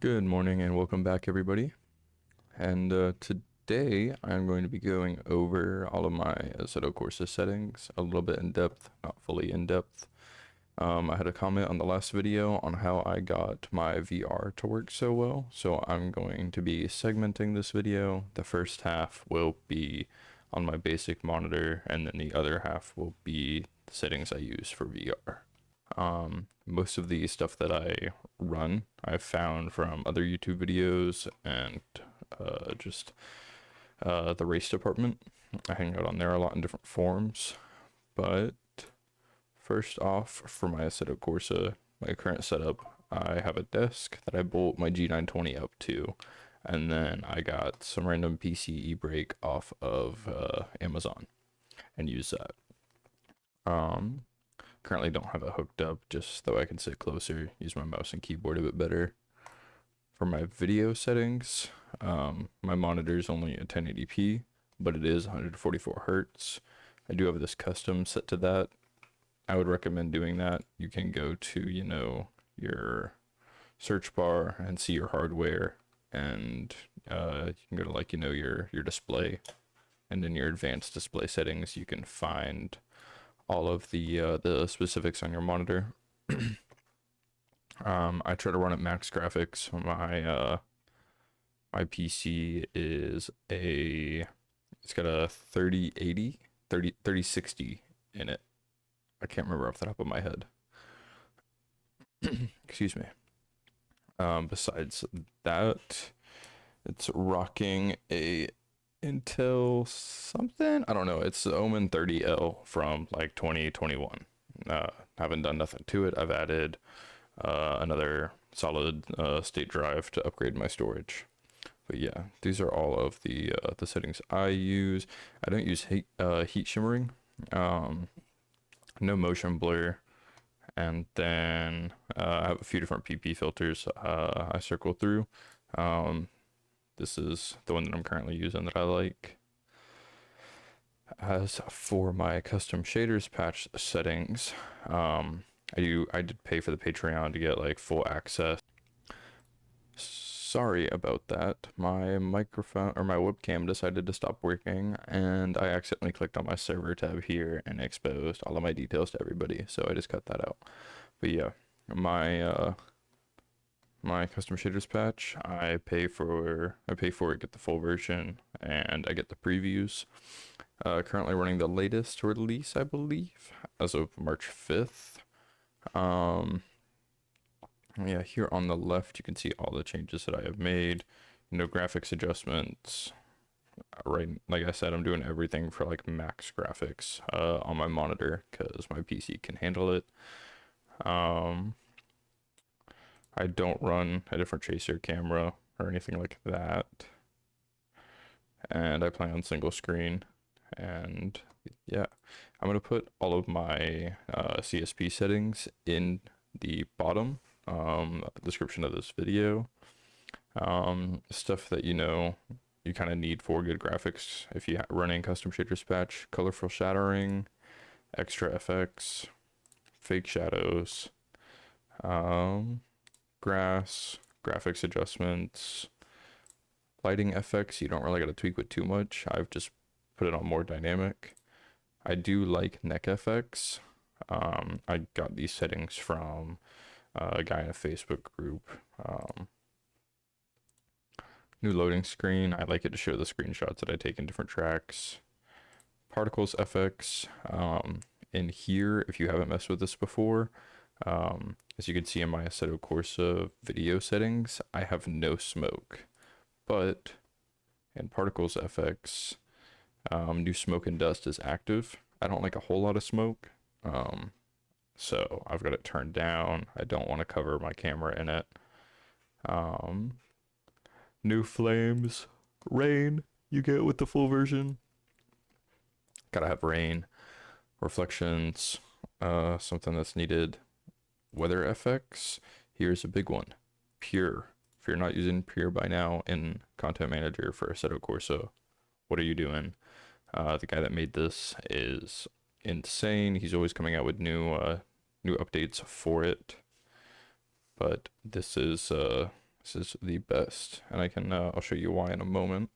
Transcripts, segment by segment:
Good morning and welcome back, everybody. And today I'm going to be going over all of my Assetto Corsa settings a little bit in depth, not fully in depth. I had a comment on the last video on how I got my VR to work so well, so I'm going to be segmenting this video. The first half will be on my basic monitor, and then the other half will be the settings I use for VR. Most of the stuff that I run, I've found from other YouTube videos and just the race department. I hang out on there a lot in different forums. But first off, for my Assetto Corsa, my current setup, I have a desk that I bolt my G920 up to, and then I got some random PC e-brake off of Amazon and use that. Currently don't have it hooked up just so I can sit closer, use my mouse and keyboard a bit better. For my video settings, my monitor is only a 1080p, but it is 144 hertz. I do have this custom set to that. I would recommend doing that. You can go to, your search bar and see your hardware, and you can go to your display, and in your advanced display settings, you can find all of the specifics on your monitor. I try to run at max graphics. My PC is it's got a 3080, 3060 in it. I can't remember off the top of my head. Excuse me. Besides that, it's rocking a Intel something. I don't know. It's the Omen 30L from like 2021. Haven't done nothing to it. I've added another solid state drive to upgrade my storage. But yeah, these are all of the settings I use. I don't use heat shimmering, no motion blur, and then I have a few different PP filters I circle through. This is the one that I'm currently using that I like. As for my custom shaders patch settings, I did pay for the Patreon to get like full access. Sorry about that. My microphone or my webcam decided to stop working, and I accidentally clicked on my server tab here and exposed all of my details to everybody, so I just cut that out. But yeah, my custom shaders patch, I pay for it, get the full version, and I get the previews. Currently running the latest release, I believe, as of March 5th. Yeah, here on the left, you can see all the changes that I have made. Graphics adjustments. Right, like I said, I'm doing everything for like max graphics on my monitor because my PC can handle it. I don't run a different chaser camera or anything like that. And I play on single screen. And yeah, I'm going to put all of my CSP settings in the bottom description of this video. Stuff that you kind of need for good graphics if you running custom shaders patch: colorful shadowing, extra FX, fake shadows, grass, graphics adjustments, lighting FX. You don't really got to tweak with too much. I've just put it on more dynamic. I do like neck FX. I got these settings from a guy in a Facebook group. New loading screen. I like it to show the screenshots that I take in different tracks. Particles FX. In here, if you haven't messed with this before, as you can see in my Assetto Corsa video settings, I have no smoke. But in Particles FX, new smoke and dust is active. I don't like a whole lot of smoke, so I've got it turned down. I don't want to cover my camera in it. New flames, rain, you get with the full version. Gotta have rain, reflections, something that's needed. Weather FX, here's a big one, pure. If you're not using pure by now in Content Manager for Assetto Corsa, what are you doing? The guy that made this is insane. He's always coming out with new updates for it. But this is This is the best, and I'll show you why in a moment.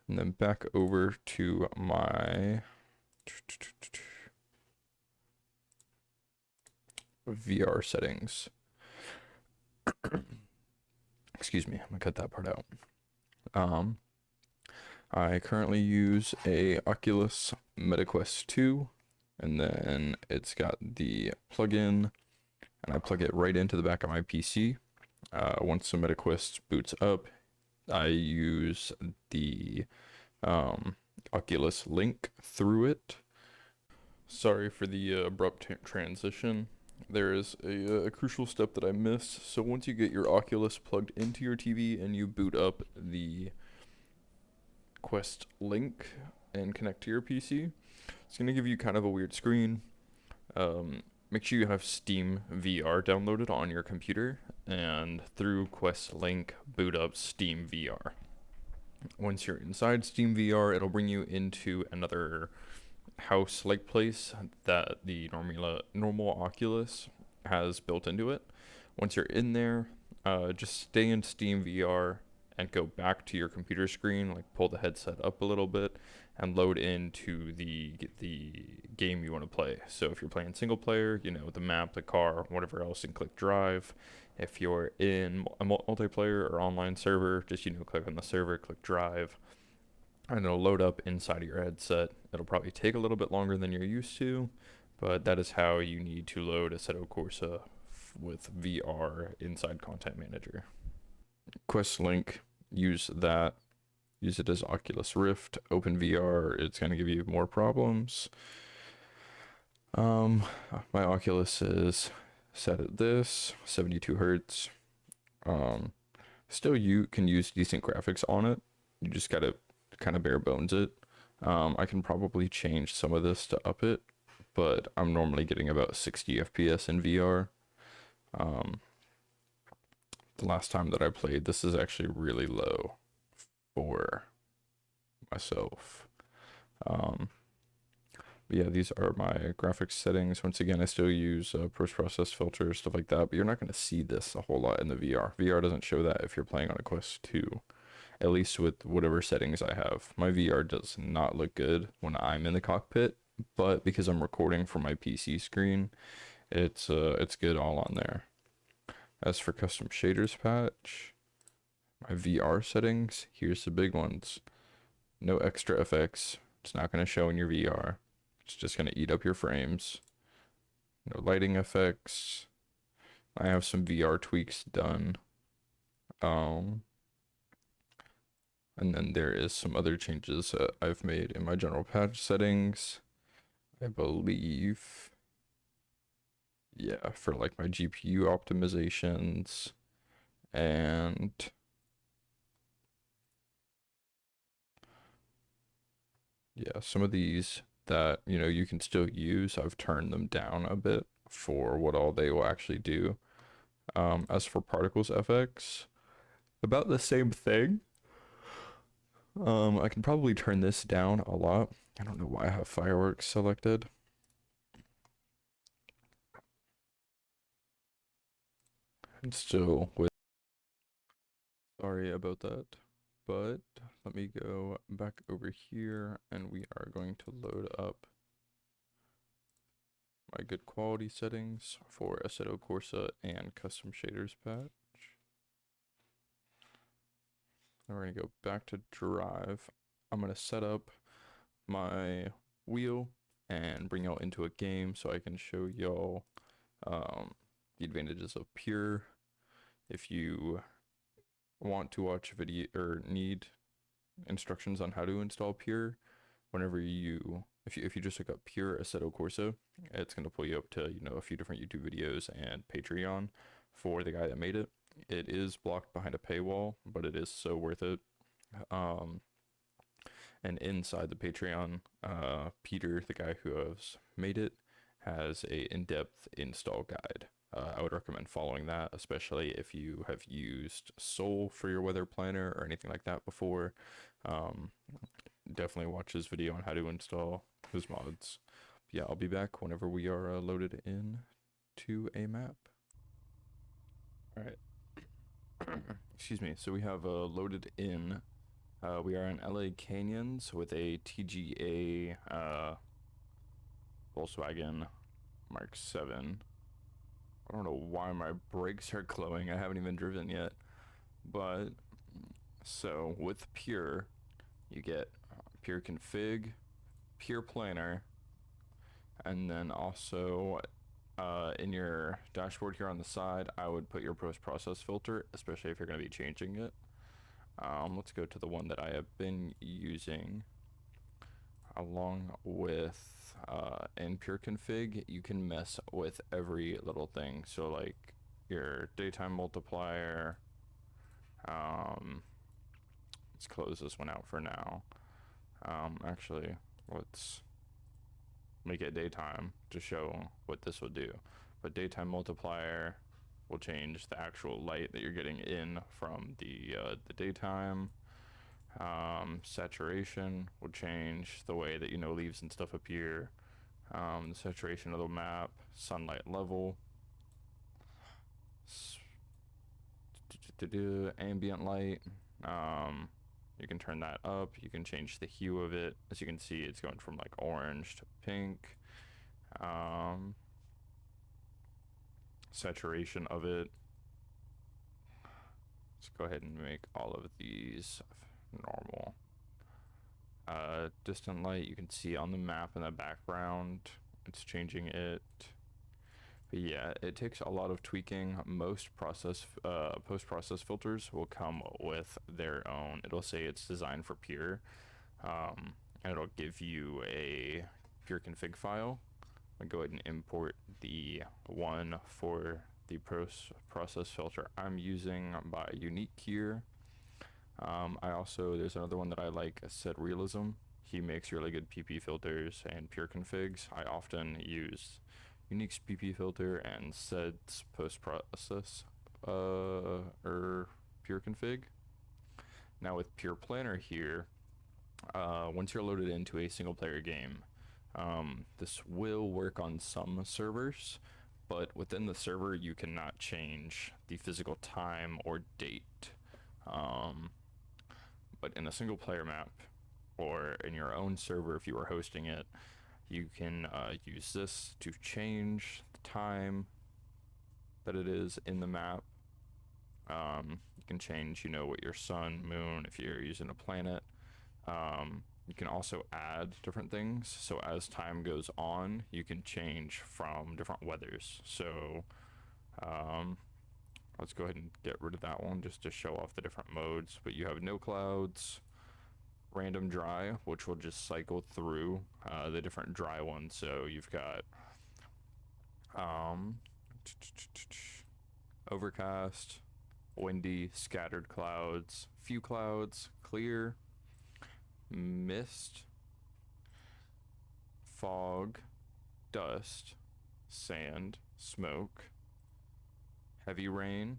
And then back over to my VR settings. Excuse me, I'm gonna cut that part out. Um, I currently use a Oculus MetaQuest 2, and then it's got the plug-in, and I plug it right into the back of my PC. Once the MetaQuest boots up, I use the Oculus Link through it. Sorry for the abrupt transition. There is a crucial step that I missed. So once you get your Oculus plugged into your TV and you boot up the Quest Link and connect to your PC, it's going to give you kind of a weird screen. Make sure you have Steam VR downloaded on your computer, and through Quest Link, boot up Steam VR. Once you're inside Steam VR, it'll bring you into another house-like place that the normal Oculus has built into it. Once you're in there, just stay in Steam VR and go back to your computer screen, like pull the headset up a little bit and load into the game you want to play. So if you're playing single player, the map, the car, whatever else, and click drive. If you're in a multiplayer or online server, just click on the server, click drive, and it'll load up inside of your headset. It'll probably take a little bit longer than you're used to, but that is how you need to load Assetto Corsa with VR inside Content Manager. Quest Link, use that. Use it as Oculus Rift. Open VR, it's going to give you more problems. My Oculus is set at this 72 hertz. Still, you can use decent graphics on it. You just gotta kind of bare bones it. I can probably change some of this to up it, but I'm normally getting about 60 FPS in VR. The last time that I played, this is actually really low for myself. But yeah, these are my graphics settings. Once again, I still use post-process filters, stuff like that, but you're not going to see this a whole lot in the VR. VR doesn't show that if you're playing on a Quest 2, at least with whatever settings I have. My VR does not look good when I'm in the cockpit, but because I'm recording from my PC screen, it's good all on there. As for custom shaders patch, my VR settings, here's the big ones. No extra effects. It's not going to show in your VR. It's just going to eat up your frames. No lighting effects. I have some VR tweaks done. And then there is some other changes that I've made in my general patch settings. I believe, yeah, for like my GPU optimizations and yeah, some of these that, you can still use, I've turned them down a bit for what all they will actually do. As for particles FX, about the same thing. I can probably turn this down a lot. I don't know why I have fireworks selected. And still with, sorry about that, but let me go back over here and we are going to load up my good quality settings for Assetto Corsa and custom shaders patch. And we're gonna go back to drive. I'm gonna set up my wheel and bring y'all into a game so I can show y'all the advantages of Pure. If you want to watch a video or need instructions on how to install Pure, if you just look up Pure Assetto Corsa, it's gonna pull you up to a few different YouTube videos and Patreon for the guy that made it. It is blocked behind a paywall, but it is so worth it. And inside the Patreon, Peter, the guy who has made it, has a in-depth install guide. I would recommend following that, especially if you have used Soul for your weather planner or anything like that before. Definitely watch his video on how to install his mods. Yeah, I'll be back whenever we are loaded in to a map. All right. excuse me. So we have loaded in. We are in LA Canyons with a TGA Volkswagen Mark 7. I don't know why my brakes are glowing. I haven't even driven yet. But so with Pure, you get Pure Config, Pure Planner, and then also in your dashboard here on the side, I would put your post process filter, especially if you're going to be changing it. Let's go to the one that I have been using. Along with in Pure Config, you can mess with every little thing. So like your daytime multiplier. Let's close this one out for now. Actually, let's make it daytime to show what this will do. But daytime multiplier will change the actual light that you're getting in from the daytime. Saturation will change the way that leaves and stuff appear. The saturation of the map, sunlight level, ambient light. You can turn that up. You can change the hue of it. As you can see, it's going from like orange to pink. Saturation of it. Let's go ahead and make all of these normal. Distant light, you can see on the map in the background, it's changing it. But yeah, it takes a lot of tweaking. Most post-process filters will come with their own. It'll say it's designed for Pure, and it'll give you a Pure config file. I'll go ahead and import the one for the post-process filter I'm using by Unique here. There's another one that I like, Assetto Realism. He makes really good PP filters and Pure configs. I often use Unique's PP filter and Sed's post-process or Pure config. Now with Pure Planner here, once you're loaded into a single player game, this will work on some servers, but within the server you cannot change the physical time or date. But in a single player map or in your own server, if you are hosting it, you can use this to change the time that it is in the map. You can change, what your sun, moon, if you're using a planet. You can also add different things. So as time goes on, you can change from different weathers. So let's go ahead and get rid of that one just to show off the different modes. But you have no clouds, random dry, which will just cycle through the different dry ones. So you've got overcast, windy, scattered clouds, few clouds, clear, mist, fog, dust, sand, smoke, heavy rain,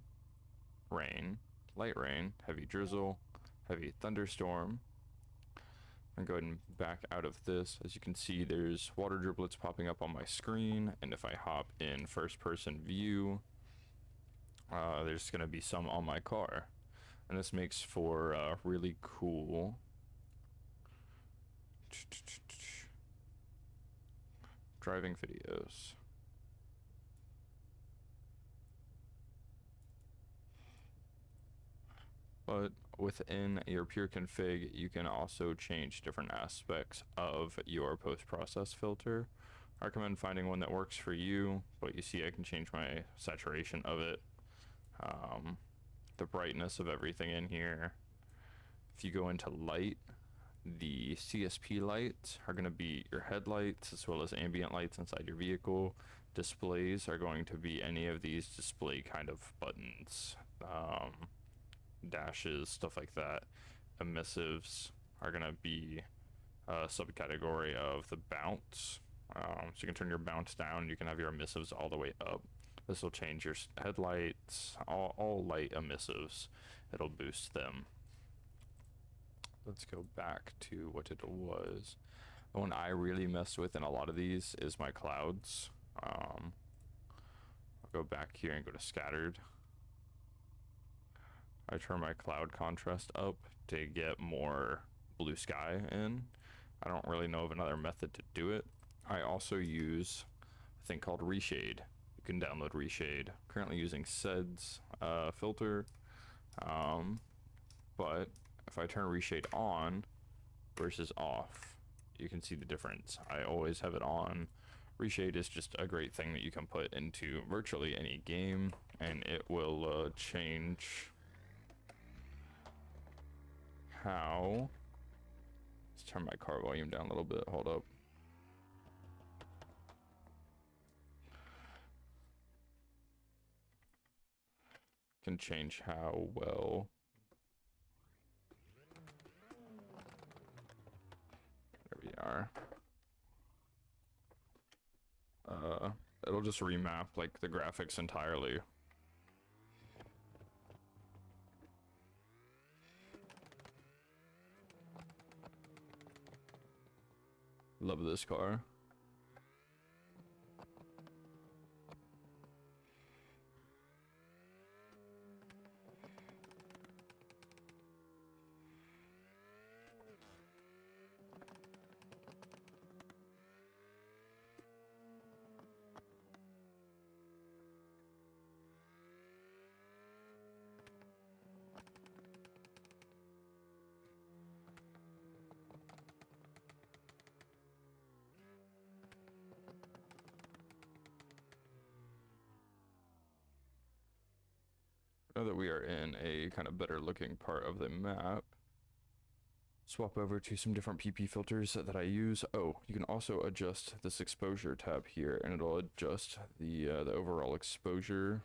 rain, light rain, heavy drizzle, heavy thunderstorm. I'm going to go ahead and back out of this. As you can see, there's water driblets popping up on my screen, and if I hop in first person view, there's going to be some on my car, and this makes for really cool driving videos. But within your Pure config, you can also change different aspects of your post-process filter. I recommend finding one that works for you, but you see I can change my saturation of it, the brightness of everything in here. If you go into light, the CSP lights are going to be your headlights as well as ambient lights inside your vehicle. Displays are going to be any of these display kind of buttons, dashes, stuff like that. Emissives are going to be a subcategory of the bounce. So you can turn your bounce down, you can have your emissives all the way up. This will change your headlights, all light emissives. It'll boost them. Let's go back to what it was. The one I really messed with in a lot of these is my clouds. I'll go back here and go to scattered. I turn my cloud contrast up to get more blue sky in. I don't really know of another method to do it. I also use a thing called Reshade. You can download Reshade. Currently using Sed's filter, but if I turn Reshade on versus off, you can see the difference. I always have it on. Reshade is just a great thing that you can put into virtually any game, and it will change how. Let's turn my car volume down a little bit. Hold up. Can change how well. There we are. It'll just remap like the graphics entirely. Love this car. Now that we are in a kind of better looking part of the map, swap over to some different PP filters that I use. Oh, you can also adjust this exposure tab here, and it'll adjust the overall exposure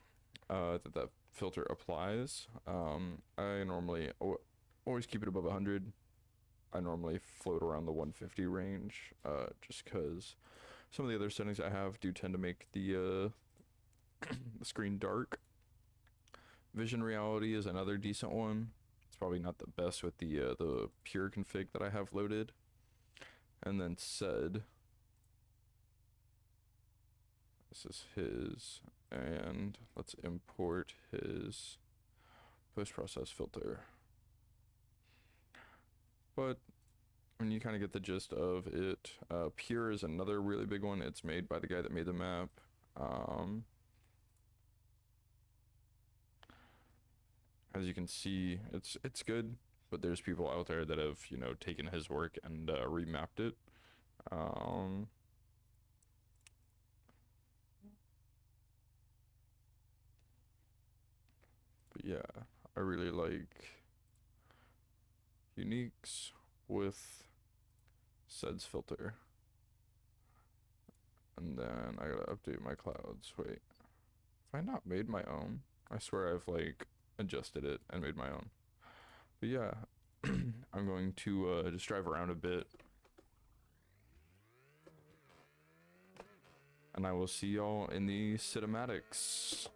that filter applies. I normally always keep it above 100. I normally float around the 150 range, just because some of the other settings I have do tend to make the the screen dark. Vision reality is another decent one. It's probably not the best with the pure config that I have loaded. And then Sed. This is his, and let's import his post-process filter. But when you kind of get the gist of it, pure is another really big one. It's made by the guy that made the map. As you can see, it's good, but there's people out there that have, you know, taken his work and remapped it. But yeah, I really like uniques with Sed's filter. And then I gotta update my clouds. Wait, have I not made my own? I swear I've like adjusted it and made my own. But yeah, I'm going to just drive around a bit, and I will see y'all in the cinematics.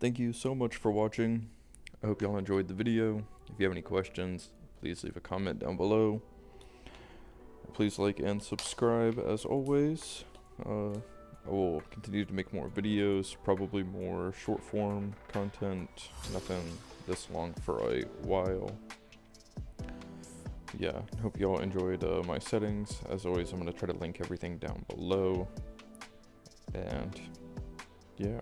thank you so much for watching. I hope y'all enjoyed the video. If you have any questions, please leave a comment down below. Please like and subscribe as always. I will continue to make more videos, probably more short form content, nothing this long for a while. Yeah, hope y'all enjoyed my settings. As always, I'm going to try to link everything down below. And yeah.